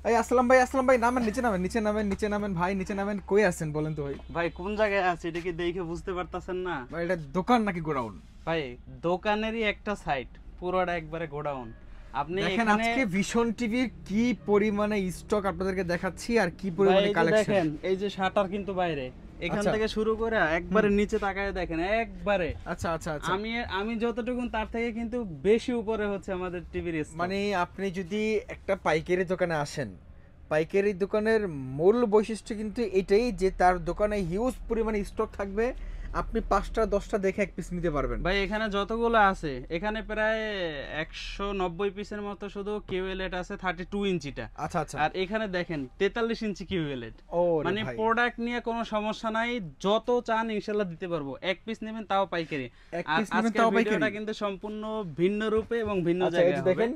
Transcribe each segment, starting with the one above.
এই আসসালাম ভাই, নামেন, নিচে নামেন ভাই, নিচে নামেন। কই আছেন বলেন তো ভাই? ভাই কোন জায়গায় আছে এটা কি দেখে বুঝতে পারতাছেন না? ভাই এটা দোকান নাকি গোডাউন? ভাই দোকানেরই একটা সাইড, পুরোটা একবারে গোডাউন। আপনি দেখেন এখানে আজকে ভিশন টিভির কি পরিমাণে স্টক আপনাদেরকে দেখাচ্ছি আর কি ভাই পরিমাণে এই যে কালেকশন। দেখেন, এই যে শাটার কিন্তু বাইরে, এখান আচ্ছা। থেকে শুরু করে একবারে নিচে তাকায় দেখেন একবারে। আচ্ছা আচ্ছা আচ্ছা। আমি আমি যতটুকু তার থেকে কিন্তু বেশি উপরে হচ্ছে আমাদের টিভির স্টক। মানে আপনি যদি একটা পাইকারি দোকানে আসেন, পাইকারি দোকানের মূল বৈশিষ্ট্য কিন্তু এটাই যে তার দোকানে হিউজ পরিমাণে স্টক থাকবে। আপনি 5টা 10টা দেখে এক পিস নিতে পারবেন। ভাই এখানে যতগুলো আছে, এখানে প্রায় 190 পিসের মতো শুধু কিউএলএড আছে 32 ইঞ্চিটা। আচ্ছা আচ্ছা। আর এখানে দেখেন 43 ইঞ্চি কিউএলএড। ও মানে ভাই, প্রোডাক্ট নিয়ে কোনো সমস্যা নাই, যত চান ইনশাআল্লাহ দিতে পারবো। এক পিস নেবেন তাও পাইকারি। এক আর পিস নেবেন আজকের তাও ভিডিওটা পাইকারি। কিন্তু সম্পূর্ণ ভিন্ন রূপে এবং ভিন্ন আচ্ছা, এই জায়গায় যে হবে। দেখেন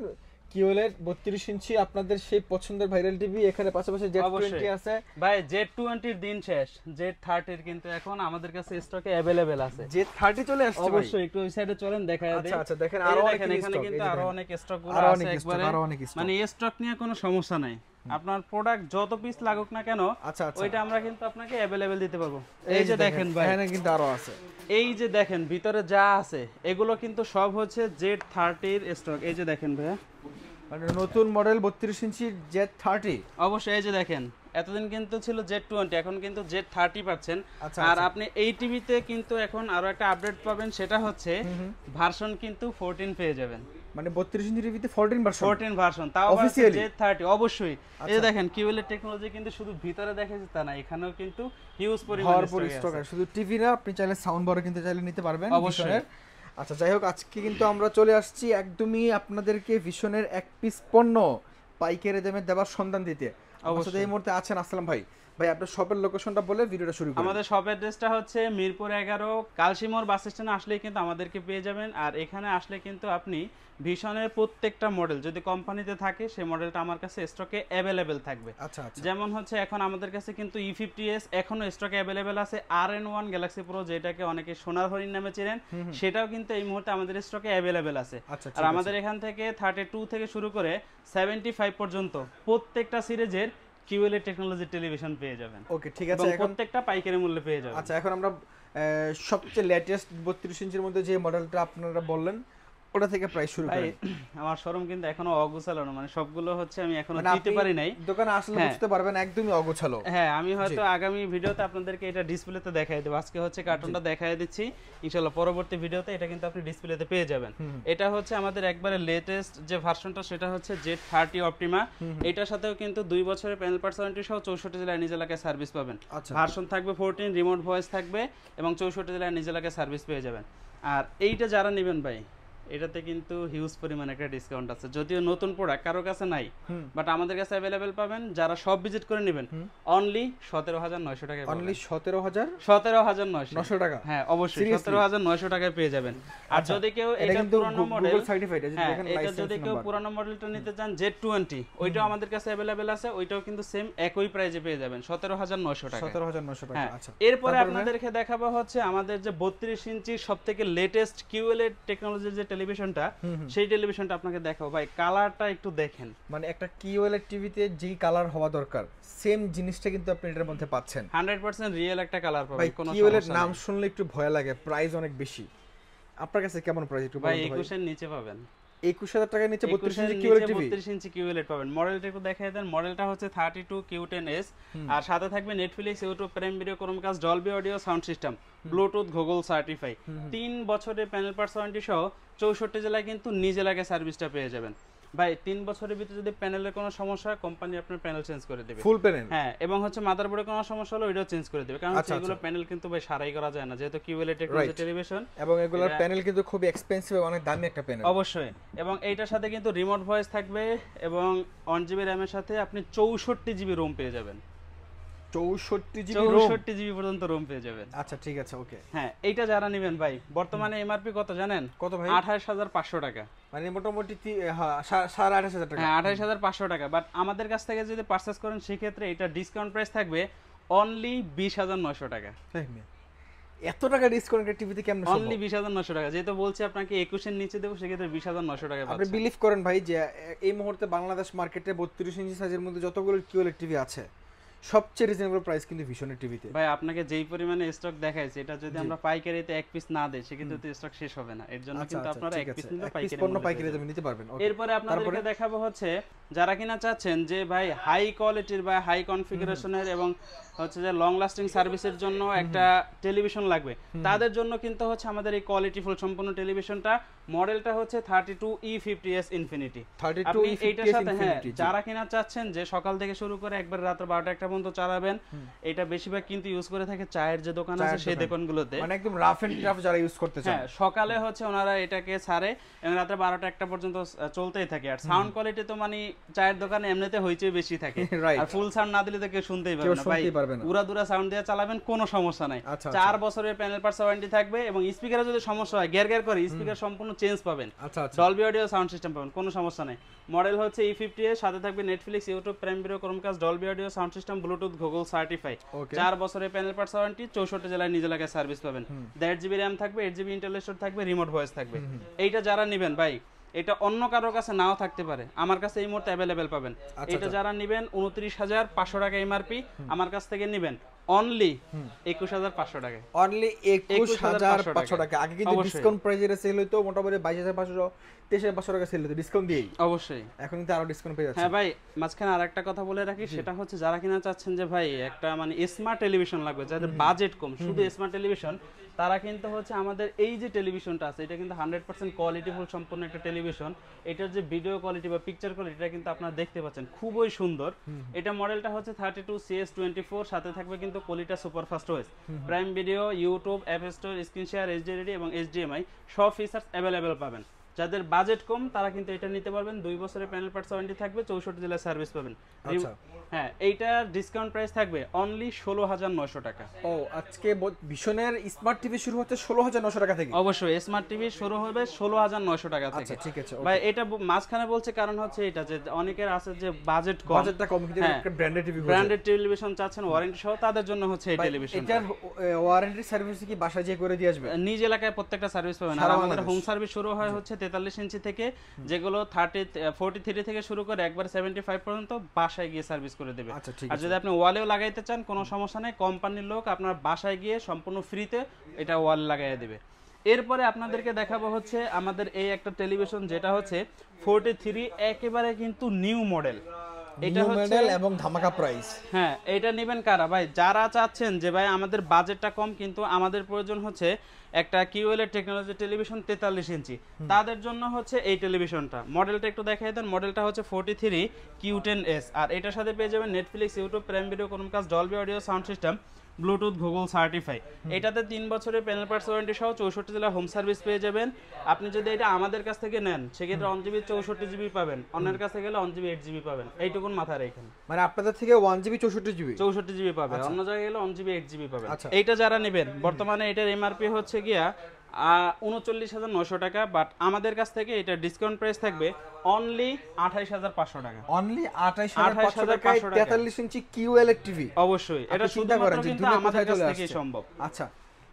কিওলের 32 ইঞ্চি আপনাদের সেই পছন্দের ভাইরাল টিভি, এখানে পাশাপাশি Z20 অবশ্যই আছে। ভাই Z20 এর দিন শেষ, Z30 এর কিন্তু এখন আমাদের কাছে স্টকে अवेलेबल আছে। Z30 চলে আসছে ভাই। অবশ্যই একটু ওই সাইডে চলেন দেখায় দেই। আচ্ছা আচ্ছা, দেখেন এই আরো যে অনেক দেখেন, এখানে স্টক, কিন্তু আরো অনেক স্টক গুলো আরো আছে অনেক স্টক, একবারে। আরো অনেক স্টক। মানে স্টক নিয়ে কোনো সমস্যা নাই, আপনার প্রোডাক্ট যত পিস লাগুক না কেন আচ্ছা আচ্ছা, ওইটা আমরা কিন্তু আপনাকে अवेलेबल দিতে পারবো। এই যে দেখেন ভাই, এখানে কিন্তু আরো আছে। এই যে দেখেন ভিতরে যা আছে এগুলো কিন্তু সব হচ্ছে Z30 এর স্টক। এই যে দেখেন ভাইয়া, মানে নতুন মডেল 32 ইঞ্চি Z30। অবশ্যই এই যে দেখেন, এতদিন কিন্তু ছিল Z20, এখন কিন্তু Z30 পাচ্ছেন। আচ্ছা, আর আচ্ছা। আপনি এই টিভিতে কিন্তু এখন আরো একটা আপডেট পাবেন, সেটা হচ্ছে ভার্সন কিন্তু 14 পেয়ে যাবেন। মানে 32 ইঞ্চি টিভিতে 14 ভার্সন। 14 ভার্সন, তাও Officially? Z30 অবশ্যই। এই যে আচ্ছা। দেখেন কিউএলএড টেকনোলজি কিন্তু শুধু ভিতরে দেখেছে তা না, এখানেও কিন্তু হিউজ পরিমাণে ভরপুর স্টক স্টক আছে। আছে। শুধু টিভি না, আপনি চাইলে সাউন্ড বারও কিন্তু চাইলে নিতে পারবেন অবশ্যই। ভিশনের। আচ্ছা, যাই হোক, আজকে কিন্তু আমরা চলে আসছি একদমই আপনাদেরকে ভিশনের এক পিস পণ্য পাইকারি দামে দেওয়ার সন্ধান দিতে। আমার সাথে এই মুহূর্তে আছেন আসসালাম ভাই। ভাই আপনার শপের লোকেশনটা বলে ভিডিওটা শুরু করুন। আমাদের শপ অ্যাড্রেসটা হচ্ছে মিরপুর 11 কালশিমোর বাস স্ট্যান্ডে আসলেই কিন্তু আমাদেরকে পেয়ে যাবেন। আর এখানে আসলে কিন্তু আপনি ভিশনের প্রত্যেকটা মডেল যদি কোম্পানিতে থাকে সেই মডেলটা আমার কাছে স্টকে অ্যাভেলেবেল থাকবে। আচ্ছা আচ্ছা। যেমন হচ্ছে এখন আমাদের কাছে কিন্তু E50s এখনো স্টকে অ্যাভেলেবেল আছে। RN1 গ্যালাক্সি প্রো, যেটাকে অনেকে সোনার হরিণ নামে চেনেন, সেটাও কিন্তু এই মুহূর্তে আমাদের স্টকে অ্যাভেলেবেল আছে। আচ্ছা, আর আমাদের এখান থেকে 32 থেকে শুরু করে 75 পর্যন্ত প্রত্যেকটা সিরিজের কিউএলএ টেকনোলজি টেলিভিশন পেয়ে যাবেন। ওকে, ঠিক এবং আছে। এখন প্রত্যেকটা পাইকারি মূল্যে পেয়ে যাবেন। আচ্ছা, এখন আমরা সবচেয়ে লেটেস্ট 32 ইঞ্চির মধ্যে যে মডেলটা আপনারা বললেন ওটা থেকে প্রাইস শুরু ভাই করেন। আমার শোরুম কিন্তু এখনো অগোছালো না, মানে সবগুলো হচ্ছে আমি এখনো মানে দিতে আপনি পারি নাই। দোকানে আসলে হ্যাঁ। বুঝতে পারবেন একদমই অগোছালো। হ্যাঁ, আমি হয়তো আগামী ভিডিওতে আপনাদেরকে এটা ডিসপ্লেতে দেখাই দেবো। আজকে হচ্ছে কার্টুনটা দেখাই দিচ্ছি, ইনশাআল্লাহ পরবর্তী ভিডিওতে এটা কিন্তু আপনি ডিসপ্লেতে পেয়ে যাবেন। এটা হচ্ছে আমাদের একবারে লেটেস্ট যে ভার্সনটা, সেটা হচ্ছে Z30 অপটিমা। এটার সাথেও কিন্তু 2 বছরের প্যানেল পার্সোনালিটি সহ 64 জেলায় নিজ এলাকায় সার্ভিস পাবেন। আচ্ছা। ভার্সন থাকবে 14, রিমোট ভয়েস থাকবে এবং 64 জেলায় নিজ এলাকায় সার্ভিস পেয়ে যাবেন। আর এইটা যারা নেবেন ভাই, এটাতে কিন্তু হিউজ পরিমাণে একটা ডিসকাউন্ট আছে, যদিও নতুন প্রোডাক্ট কারো কাছে নাই, বাট আমাদের কাছে অ্যাভেলেবেল পাবেন। যারা সব ভিজিট করে নেবেন অনলি 17,900 টাকায় পাবেন। অনলি 17,000 17,900 টাকা। হ্যাঁ অবশ্যই Seriously? 17,900 টাকায় পেয়ে যাবেন। আর যদি কেউ এটা এটা কিন্তু পুরানো মডেল, গুগল সার্টিফাইড, এই যে হ্যাঁ দেখেন এটা লাইসেন্স যদি কেউ নাম্বার। পুরানো মডেলটা নিতে চান Z20, ওইটাও আমাদের কাছে অ্যাভেলেবেল আছে, ওইটাও কিন্তু সেম একই প্রাইসে পেয়ে যাবেন 17,900 টাকা। 17,900 টাকা। হ্যাঁ, আচ্ছা। এরপরে তারপরে আপনাদেরকে দেখাবো হচ্ছে আমাদের যে 32 ইঞ্চির সবথেকে লেটেস্ট কিউএলএড টেকনোলজির যে টেলিভিশনটা, সেই টেলিভিশনটা আপনাকে দেখাবো। ভাই কালারটা একটু দেখেন, মানে একটা কিওএলএড টিভিতে যেই কালার হওয়া দরকার সেম জিনিসটা কিন্তু আপনি এটার মধ্যে পাচ্ছেন। 100% রিয়েল একটা কালার ভাই পাবেন, কোনো কিওএলএড সমস্যা নাম নেই। শুনলে একটু ভয় লাগে, প্রাইস অনেক বেশি। আপনার কাছে কেমন প্রাইস একটু ভাই বলুন তো ভাই। 21 এর নিচে পাবেন। 21,000 টাকার নিচে 32 21 এর ইঞ্চি নিচে কিওএলএড টিভি। 32 ইঞ্চি কিউএলএড পাবেন। মডেলটা একটু দেখাই দেন। মডেলটা হচ্ছে 32 Q10s, আর সাথে থাকবে Netflix, YouTube, prime video, Chromecast, Dolby audio sound system, Bluetooth, Google certify, 3 বছরের প্যানেল পার্সোনালিটি সহ 64 জেলায় কিন্তু নিজ এলাকায় সার্ভিসটা পেয়ে যাবেন। ভাই 3 বছরের ভিতরে যদি প্যানেলের কোনো সমস্যা হয়, কোম্পানি আপনার প্যানেল চেঞ্জ করে দেবে ফুল প্যানেল। হ্যাঁ, এবং হচ্ছে মাদারবোর্ডে কোনো সমস্যা হলো ওইটাও চেঞ্জ করে দেবে, কারণ আচ্ছা, এগুলো আচ্ছা। প্যানেল কিন্তু ভাই সারাই করা যায় না, যেহেতু কিউএলএড টেকনোলজি টেলিভিশন। এবং এগুলোর এটা- প্যানেল কিন্তু খুবই এক্সপেন্সিভ এবং অনেক দামি একটা প্যানেল। অবশ্যই, এবং এইটার সাথে কিন্তু রিমোট ভয়েস থাকবে এবং 1 GB র্যামের সাথে আপনি 64 GB রোম পেয়ে যাবেন। 64 জিবি রোম। 64 GB পর্যন্ত রোম পেয়ে যাবেন। আচ্ছা, ঠিক আছে, ওকে। হ্যাঁ, এইটা যারা নেবেন ভাই, বর্তমানে এমআরপি কত জানেন? কত ভাই? 28,500 টাকা। মানে মোটামুটি 28,500 টাকা। হ্যাঁ, 28,500 টাকা। বাট আমাদের কাছ থেকে যদি পারচেজ করেন সেক্ষেত্রে এটা ডিসকাউন্ট প্রাইস থাকবে অনলি 20,900 টাকা। তাই না? এত টাকা ডিসকাউন্টেড টিভিতে কেমন সম্ভব? অনলি 20900 টাকা, যেহেতু বলছি আপনাকে 21 এর নিচে দেবো, সেক্ষেত্রে 20900 টাকা আপনি পাচ্ছেন। বিলিভ করেন ভাই যে এই মুহূর্তে বাংলাদেশ মার্কেটে 32 ইঞ্চি সাইজের মধ্যে যতগুলো কিউএলইডি টিভি আছে সবচেয়ে রিজনেবল প্রাইস কিন্তু ভিশনের টিভিতে। ভাই আপনাকে যেই পরিমাণে স্টক দেখাইছে, এটা যদি আমরা পাইকারিতে এক পিস না দেই, সেক্ষেত্রে তো স্টক শেষ হবে না। এর জন্য কিন্তু আপনারা এক পিস নিলে পাইকারি দামে নিতে পারবেন। এরপরে আপনাদেরকে দেখাবো হচ্ছে যারা কিনা চাচ্ছেন যে ভাই হাই কোয়ালিটির বা হাই কনফিগারেশনের এবং হচ্ছে যে লং লাস্টিং সার্ভিসের জন্য একটা টেলিভিশন লাগবে, তাদের জন্য কিন্তু হচ্ছে আমাদের এই কোয়ালিটিফুল সম্পূর্ণ টেলিভিশনটা। মডেলটা হচ্ছে 32E50s ইনফিনিটি। আপনি এইটার সাথে যারা কিনা চাচ্ছেন যে সকাল থেকে শুরু করে একবার রাত 12টা-1টা পর্যন্ত চালাবেন, এটা বেশিরভাগ কিন্তু ইউজ করে থাকে চায়ের যে দোকান আছে সেই দোকানগুলোতে, মানে একদম রাফ এন্ড টাফ যারা ইউজ করতে চান। হ্যাঁ, সকালে হচ্ছে ওনারা এটাকে ছাড়ে এবং রাত 12টা-1টা পর্যন্ত চলতেই থাকে। আর সাউন্ড কোয়ালিটি তো মানে চায়ের দোকানে এমনিতে হইচই বেশি থাকে, আর ফুল সাউন্ড না দিলে তো কেউ শুনতেই পারবে না ভাই। উড়াদুরা সাউন্ড দিয়ে চালাবেন, কোনো সমস্যা নাই। 4 বছরের প্যানেল পার্টস ওয়ারেন্টি থাকবে এবং স্পিকারে যদি সমস্যা হয় গ্যার গ্যার করে, স্পিকার সম্পূর্ণ চেঞ্জ পাবেন, ডলবি অডিও সাউন্ড সিস্টেম পাবেন, কোনো সমস্যা নাই। মডেল হচ্ছে E50 এর সাথে থাকবে Netflix, YouTube, prime video, Chromecast, Dolby audio sound system, Bluetooth, Google certify. 4 বছরের প্যানেল পার্টস ওয়ারেন্টি, 64 জেলায় নিজ এলাকায় সার্ভিস পাবেন। 1.5 জিবি র্যাম থাকবে, 8 জিবি ইন্টারনাল স্টোরেজ থাকবে, রিমোট ভয়েস থাকবে। এইটা যারা নেবেন ভাই, এটা অন্য কারোর কাছে নাও থাকতে পারে, আমার কাছে এই মুহূর্তে অ্যাভেলেবেল পাবেন। এটা যারা নেবেন 29500 টাকা এমআরপি, আমার কাছ থেকে নেবেন অনলি 21500 টাকা। অনলি 21500 টাকা। আগে কিন্তু ডিসকাউন্ট প্রাইজে সেল হইতো মোটামুটি 22500 23500 টাকা সেল হতো ডিসকাউন্ট দিয়েই। অবশ্যই এখন কিন্তু আরো ডিসকাউন্ট পেয়ে যাচ্ছে। হ্যাঁ ভাই, মাঝখানে আরেকটা কথা বলে রাখি, সেটা হচ্ছে যারা কিনা চাচ্ছেন যে ভাই একটা মানে স্মার্ট টেলিভিশন লাগবে, যাদের বাজেট কম, শুধু স্মার্ট টেলিভিশন, তারা কিন্তু হচ্ছে আমাদের এই যে টেলিভিশনটা আছে, এটা কিন্তু 100% কোয়ালিটিফুল সম্পূর্ণ একটা টেলিভিশন। এটার যে ভিডিও কোয়ালিটি বা পিকচার কোয়ালিটি, এটা কিন্তু আপনারা দেখতে পাচ্ছেন খুবই সুন্দর। এটা মডেলটা হচ্ছে 32CS24, সাথে থাকবে কিন্তু কোয়ালিটা superfast OS, prime video, YouTube, app store, screen share, HD এবং এইচডিএমআই সব ফিচার্স অ্যাভেলেবেল পাবেন। যাদের বাজেট কম তারা কিন্তু এটা নিতে পারবেন। 2 বছরের প্যানেল পার্টস ওয়ারেন্টি থাকবে, 64 জেলায় সার্ভিস পাবেন। হ্যাঁ, এইটার ডিসকাউন্ট প্রাইস থাকবে অনলি 16900 টাকা। ও, আজকে ভিশনের স্মার্ট টিভি শুরু হচ্ছে 16900 টাকা থেকে। অবশ্যই স্মার্ট টিভি শুরু হবে 16900 টাকা থেকে। আচ্ছা, ঠিক আছে ভাই এটা মাঝখানে বলছে কারণ হচ্ছে এটা যে অনেকের আছে যে বাজেটটা কম, কিন্তু একটা ব্র্যান্ডেড টিভি, ব্র্যান্ডেড টেলিভিশন চাচ্ছেন ওয়ারেন্টি সহ, তাদের জন্য হচ্ছে এই টেলিভিশন। এটার ওয়ারেন্টি সার্ভিস কি বাসায় যে করে দিয়ে আসবে? নিজ এলাকায় প্রত্যেকটা সার্ভিস পাবেন। আর আমাদের হোম সার্ভিস শুরু হয় হচ্ছে 43 ইঞ্চি থেকে, যেগুলো 43 থেকে শুরু করে একবার 75 পর্যন্ত বাসায় গিয়ে সার্ভিস করে দেবে। আর যদি আপনি ওয়ালেও লাগাইতে চান কোনো সমস্যা নেই, কোম্পানির লোক আপনার বাসায় গিয়ে সম্পূর্ণ ফ্রিতে এটা ওয়াল লাগাইয়া দেবে। এরপরে আপনাদেরকে দেখাবো হচ্ছে আমাদের এই একটা টেলিভিশন, যেটা হচ্ছে 43, একেবারে কিন্তু নিউ মডেল। এটা হচ্ছে এবং ধামাকা প্রাইস। হ্যাঁ, এটা নেবেন কারা ভাই? যারা চাচ্ছেন যে ভাই আমাদের বাজেটটা কম কিন্তু আমাদের প্রয়োজন হচ্ছে একটা কিউএলইডি টেকনোলজি টেলিভিশন 43 ইঞ্চি, তাদের জন্য হচ্ছে এই টেলিভিশনটা। মডেলটা একটু দেখাই দেন। মডেলটা হচ্ছে 43Q10S, আর এটার সাথে পেয়ে যাবেন Netflix, YouTube, prime video, Chromecast, Dolby audio sound system, Bluetooth, Google certify. এটাতে 3 বছরের প্যানেল পার্টস ওয়ারেন্টি সহ 64 জেলা হোম সার্ভিস পেয়ে যাবেন। আপনি যদি এটা আমাদের কাছ থেকে নেন সেক্ষেত্রে 1 জিবি 64 জিবি পাবেন, অন্যের কাছে গেলে 1 জিবি 8 জিবি পাবেন। এইটুকুন মাথায় রাখেন, মানে আপনাদের থেকে 1 জিবি 64 জিবি পাবেন, অন্য জায়গায় গেলে 1 জিবি 8 জিবি পাবেন। এইটা যারা নেবেন, বর্তমানে এটার এমআরপি হচ্ছে গিয়া 39900 টাকা, বাট আমাদের কাছ থেকে এটা ডিসকাউন্ট প্রাইস থাকবে অনলি 28500 টাকা। অনলি 28500 টাকায় 43 ইঞ্চি কিউএলইডি টিভি। অবশ্যই এটা শুধুমাত্র কিন্তু আমাদের কাছ থেকেই সম্ভব। আচ্ছা,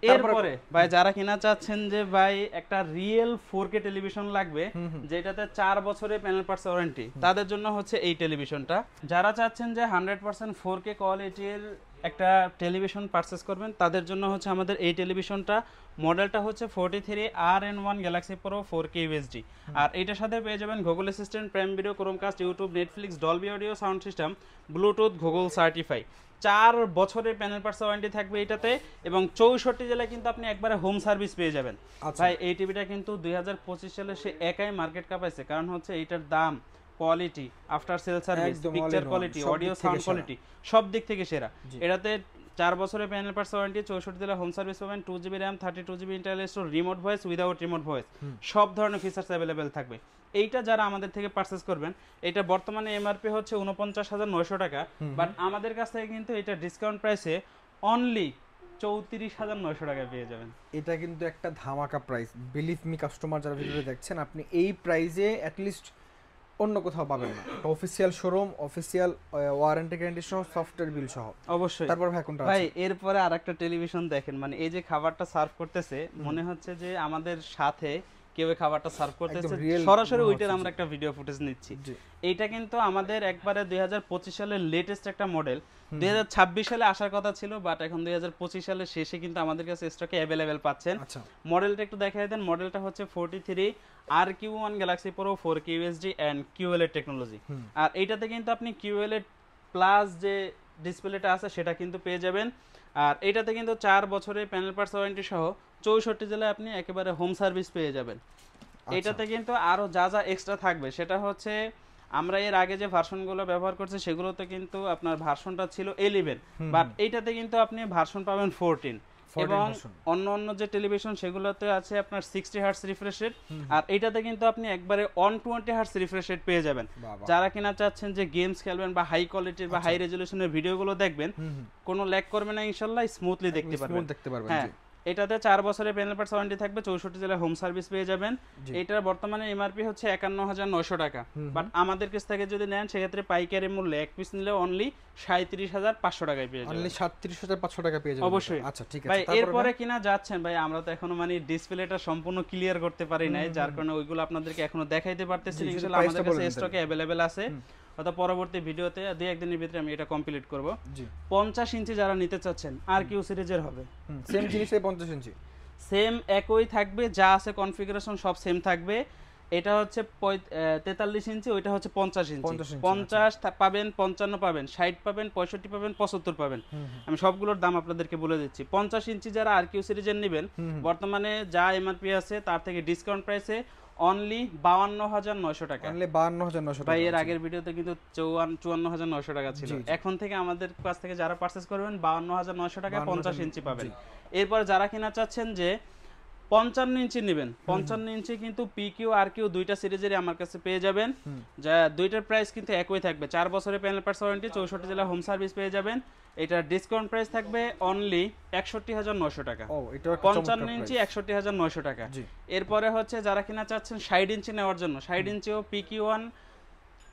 এরপরে ভাই যারা কিনা চাচ্ছেন যে ভাই একটা রিয়েল 4K টেলিভিশন লাগবে, যেটাতে 4 বছরের প্যানেল পার্টস ওয়ারেন্টি, তাদের জন্য হচ্ছে এই টেলিভিশনটা। যারা চাচ্ছেন যে 100% 4K কোয়ালিটির একটা টেলিভিশন পারচেজ করবেন, তাদের জন্য হচ্ছে আমাদের এই টেলিভিশনটা। মডেলটা হচ্ছে 43RN1 Galaxy pro 4K UHD, আর এটার সাথে পেয়ে যাবেন Google assistant, prime video, Chromecast, YouTube, Netflix, Dolby audio sound system, Bluetooth, Google certify. 4 বছরের প্যানেল পার্টস ওয়ারেন্টি থাকবে এটাতে, এবং 64 জেলায় কিন্তু আপনি একবারে হোম সার্ভিস পেয়ে যাবেন। ভাই এই টিভিটা কিন্তু 2025 সালে সে একাই মার্কেট কাঁপাইছে, কারণ হচ্ছে এইটার দাম, quality, after sale service, picture quality, audio sound quality সব দিক থেকে সেরা। এটাতে 4 বছরের প্যানেল পার্টস ওয়ারেন্টি, 64 জেলা হোম সার্ভিস পাবেন, 2 GB RAM, 32 GB internal storage, remote voice, without remote voice, সব ধরনের ফিচার্স অ্যাভেলেবেল থাকবে। এইটা যারা আমাদের থেকে পারচেজ করবেন, এটা বর্তমানে এমআরপি হচ্ছে 49900 টাকা, বাট আমাদের কাছ থেকে কিন্তু এটা ডিসকাউন্ট প্রাইসে অনলি 34900 টাকায় পেয়ে যাবেন। এটা কিন্তু একটা ধামাকা প্রাইস। বিলিভ মি, কাস্টমার যারা ভিডিওতে দেখছেন, আপনি এই প্রাইসে অ্যাটলিস্ট অন্য কোথাও পাবেন না। Official showroom, official warranty guarantee সহ, সফটওয়্যার বিল সহ। অবশ্যই। তারপর ভাই কোনটা ভাই আছে? এরপরে আরেকটা টেলিভিশন দেখেন, মানে এই যে খাবারটা সার্ভ করতেছে মনে হচ্ছে যে আমাদের সাথে কেউ এই খাবারটা সার্ভ করতেছে, একদম real সরাসরি মনে ওইটার হচ্ছে, আমরা একটা ভিডিও ফুটেজ নিচ্ছি। জি। এইটা কিন্তু আমাদের একবারে 2025 সালের লেটেস্ট একটা মডেল, 2026 সালে আসার কথা ছিল, বাট এখন 2025 সালের শেষে কিন্তু আমাদের কাছে স্টকে অ্যাভেলেবেল পাচ্ছেন। আচ্ছা, মডেলটা একটু দেখাই দেন। মডেলটা হচ্ছে 43 RQ1 Galaxy Pro 4K UHD and QLED technology. আর এইটাতে কিন্তু আপনি QLED প্লাস যে ডিসপ্লেটা আছে সেটা কিন্তু পেয়ে যাবেন। আর এটাতে কিন্তু 4 বছরের প্যানেল পার্টস ওয়ারেন্টি সহ 64 জেলায় আপনি একেবারে হোম সার্ভিস পেয়ে যাবেন। এটাতে কিন্তু আরো যা যা এক্সট্রা থাকবে সেটা হচ্ছে, আমরা এর আগে যে ভার্সনগুলো ব্যবহার করছি সেগুলোতে কিন্তু আপনার ভার্সনটা ছিল 11, বাট এইটাতে কিন্তু আপনি ভার্সন পাবেন 14। এবং অন্য অন্য যে টেলিভিশন সেগুলোতে আছে আপনার 60 হার্টজ রিফ্রেশ রেট, আর এইটাতে কিন্তু আপনি একবারে 120 হার্টজ রিফ্রেশ রেট পেয়ে যাবেন। যারা কিনা চাচ্ছেন যে গেমস খেলবেন বা হাই কোয়ালিটির বা হাই রেজলিউশনের ভিডিওগুলো দেখবেন, কোনো ল্যাগ করবে না ইনশাআল্লাহ, স্মুথলি দেখতে পারবেন। হ্যাঁ, এটাতে 4 বছরের প্যানেল পার্টস ওয়ারেন্টি থাকবে, 64 জেলায় হোম সার্ভিস পেয়ে যাবেন। এটার বর্তমানে এমআরপি হচ্ছে 51900 টাকা, বাট আমাদের কাছ থেকে যদি নেন সেক্ষেত্রে পাইকারি মূল্যে এক পিস নিলে অনলি 37500 টাকায় পেয়ে যাবেন। অনলি 37500 টাকা পেয়ে যাবেন। অবশ্যই। আচ্ছা, ঠিক আছে। ভাই এরপরে কিনা যাচ্ছেন ভাই, আমরা তো এখনো মানে ডিসপ্লেটা সম্পূর্ণ ক্লিয়ার করতে পারি নাই, যার কারণে ওইগুলো আপনাদেরকে এখনো দেখাইতে পারতেছি না। ইনশাআল্লাহ আমাদের কাছে স্টকে अवेलेबल আছে, অথবা পরবর্তী ভিডিওতে 2-1 দিনের ভিতরে আমি এটা কমপ্লিট করব। 50 ইঞ্চি যারা নিতে চাচ্ছেন RQ সিরিজের হবে, সেম জিনিসই 50 ইঞ্চি, সেম একই থাকবে, যা আছে কনফিগারেশন সব সেম থাকবে। এটা হচ্ছে 43 ইঞ্চি, ওইটা হচ্ছে 50 ইঞ্চি। 50 পাবেন, 55 পাবেন, 60 পাবেন, 65 পাবেন, 75 পাবেন। আমি সবগুলোর দাম আপনাদেরকে বলে দিচ্ছি। 50 ইঞ্চি যারা RQ সিরিজের নেবেন, বর্তমানে যা এমআরপি আছে তার থেকে ডিসকাউন্ট প্রাইসে অনলি 52900 টাকা। অনলি 52900 টাকা। ভাই এর আগের ভিডিওতে কিন্তু 54900 টাকা ছিল। এখন থেকে আমাদের কাছ থেকে যারা পারচেজ করবেন 52900 টাকা 50 ইঞ্চি পাবেন। এরপর যারা কিনা চাচ্ছেন যে 55 ইঞ্চি নেবেন, 55 ইঞ্চি কিন্তু PQ RQ দুইটা সিরিজেরই আমার কাছে পেয়ে যাবেন, যা দুইটার প্রাইস কিন্তু একই থাকবে। 4 বছরের প্যানেল পার্টস ওয়ারেন্টি, 64 জেলা হোম সার্ভিস পেয়ে যাবেন। এটার ডিসকাউন্ট প্রাইস থাকবে অনলি 61900 টাকা। ও, এটা 55 ইঞ্চি 61900 টাকা। এরপরে হচ্ছে যারা কিনা চাচ্ছেন 60 ইঞ্চি নেওয়ার জন্য, 60 ইঞ্চিও PQ1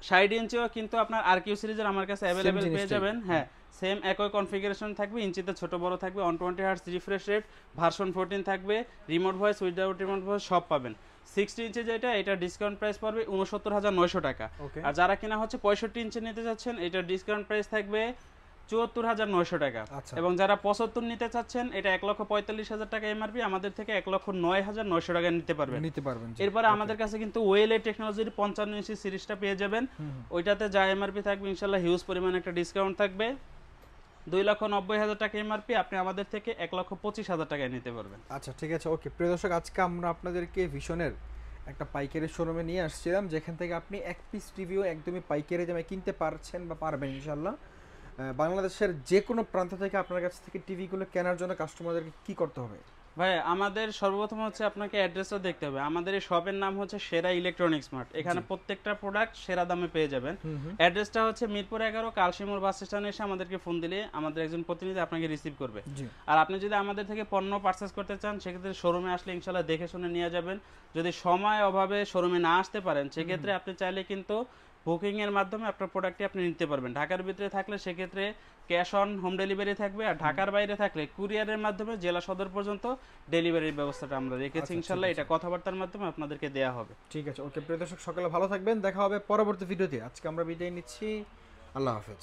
60 ইঞ্চিও কিন্তু আপনার RQ সিরিজের আমার কাছে अवेलेबल পেয়ে যাবেন। হ্যাঁ, সেম একই কনফিগারেশন থাকবে, ইঞ্চিতে ছোট বড় থাকবে, 120 হার্টজ রিফ্রেশ রেট, ভার্সন 14 থাকবে, remote voice without remote voice সব পাবেন। 60 ইঞ্চি যেটা, এটা ডিসকাউন্ট প্রাইস পড়বে 69900 টাকা। আর যারা কিনা হচ্ছে 65 ইঞ্চি নিতে যাচ্ছেন, এটা ডিসকাউন্ট প্রাইস থাকবে 74900 টাকা। এবং যারা 75 নিতে চাচ্ছেন, এটা 1,45,000 টাকা এমআরপি, আমাদের থেকে 1,09,900 টাকা নিতে পারবেন। এরপরে আমাদের কাছে কিন্তু ওয়েলে টেকনোলজির 55 ইঞ্চি সিরিজটা পেয়ে যাবেন, ওইটাতে যা এমআরপি থাকবে ইনশাআল্লাহ হিউজ পরিমাণ একটা ডিসকাউন্ট থাকবে। 2,90,000 টাকা এমআরপি, আপনি আমাদের থেকে 1,25,000 টাকায় নিতে পারবেন। আচ্ছা, ঠিক আছে, ওকে। প্রিয় দর্শক, আজকে আমরা আপনাদেরকে ভিশনের একটা পাইকারি শোরুমে নিয়ে আসছিলাম, যেখান থেকে আপনি এক পিস টিভিও একদমই পাইকারি দামে কিনতে পারছেন বা পারবেন ইনশাআল্লাহ। বাংলাদেশের যে কোনো প্রান্ত থেকে আপনার কাছ থেকে টিভিগুলো কেনার জন্য কাস্টমারদেরকে কি করতে হবে? ভাই আমাদের সর্বপ্রথম হচ্ছে আপনাকে অ্যাড্রেসটা দেখতে হবে। আমাদের এই শপের নাম হচ্ছে সেরা ইলেকট্রনিক্স মার্ট। এখানে প্রত্যেকটা প্রোডাক্ট সেরা দামে পেয়ে যাবেন। অ্যাড্রেসটা হচ্ছে মিরপুর 11 কালশিমুর বাস স্ট্যান্ডে এসে আমাদেরকে ফোন দিলে আমাদের একজন প্রতিনিধি আপনাকে রিসিভ করবে। আর আপনি যদি আমাদের থেকে পণ্য পারচেজ করতে চান, সেক্ষেত্রে শোরুমে আসলে ইনশাআল্লাহ দেখে শুনে নিয়ে যাবেন। যদি সময় অভাবে শোরুমে না আসতে পারেন, সেক্ষেত্রে আপনি চাইলে কিন্তু বুকিং এর মাধ্যমে আপনার প্রোডাক্টটি আপনি নিতে পারবেন। ঢাকার ভিতরে থাকলে সেক্ষেত্রে ক্যাশ অন হোম ডেলিভারি থাকবে, আর ঢাকার বাইরে থাকলে কুরিয়ারের মাধ্যমে জেলা সদর পর্যন্ত ডেলিভারির ব্যবস্থাটা আমরা রেখেছি ইনশাআল্লাহ। এটা কথাবার্তার মাধ্যমে আপনাদেরকে দেয়া হবে। ঠিক আছে, ওকে। প্রিয় দর্শক, সকালে ভালো থাকবেন, দেখা হবে পরবর্তী ভিডিওতে। আজকে আমরা বিদায় নিচ্ছি, আল্লাহ হাফেজ।